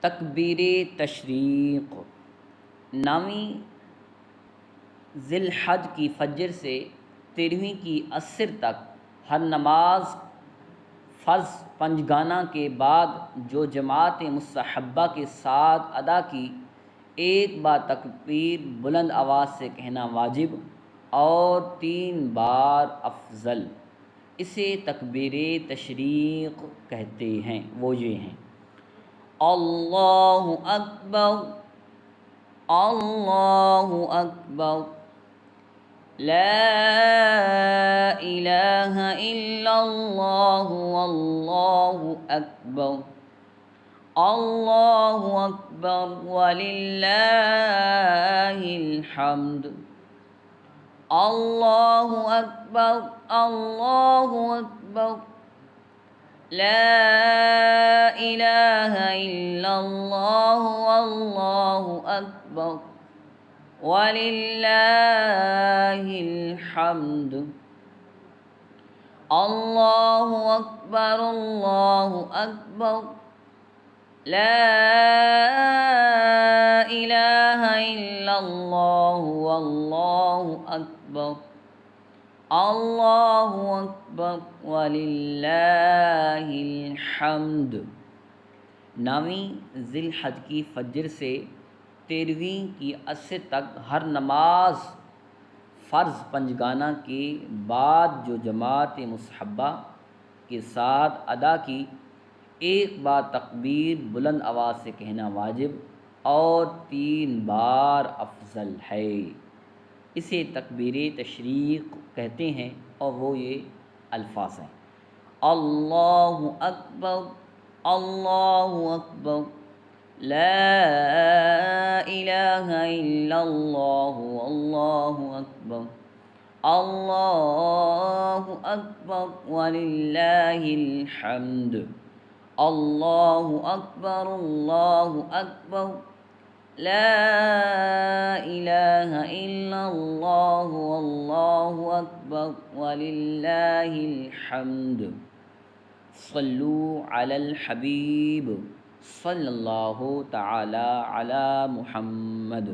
तकबीर तशरीक़। नामी ज़िलहज की फ़जर से 13वीं की असर तक हर नमाज फ़र्ज़ पंजगाना के बाद जो जमात मुस्तहब्बा के साथ अदा की, एक बार तकबीर बुलंद आवाज़ से कहना वाजिब और 3 बार अफ़ज़ल। इसे तकबीर तशरीक़ कहते हैं। वो ये हैं: अल्लाहु अकबर, अल्लाहु अकबर, ला इलाहा इल्लल्लाहु अल्लाहु अकबर, अल्लाहु अकबर वलिल्लाहिल हम्द, अल्लाहु अकबर, अल्लाहु अकबर, ला इलाहा इल्लल्लाहु अल्लाहु अकबर वलिल्लाहिल हम्द, अल्लाहु अकबर, अल्लाहु अकबर, ला इलाहा इल्लल्लाहु अल्लाहु अकबर, अल्लाहु अकबर वलिल्लाहिल हम्द। नामी ज़िलहज की फ़जर से 13वीं की असर तक हर नमाज फ़र्ज़ पंजगाना के बाद जो जमात मुस्तहब्बा के साथ अदा की, एक बार तकबीर बुलंद आवाज़ से कहना वाजिब और 3 बार अफ़ज़ल है। इसे तकबीर तशरीक़ कहते हैं और वो ये अल्फाज हैं: अल्लाहु अकबर, अल्लाहु अकबर, ला इलाहा इल्लल्लाहु अल्लाहु अकबर, अल्लाहु अकबर वलिल्लाहिल हम्द, अल्लाहु अकबर, अल्लाहु अकबर, ला इलाहा इल्लल्लाहु अल्लाहु अकबर वलिल्लाहिल हम्द। सल्लू अलल हबीब सल्लल्लाहु तआला अला मुहम्मद।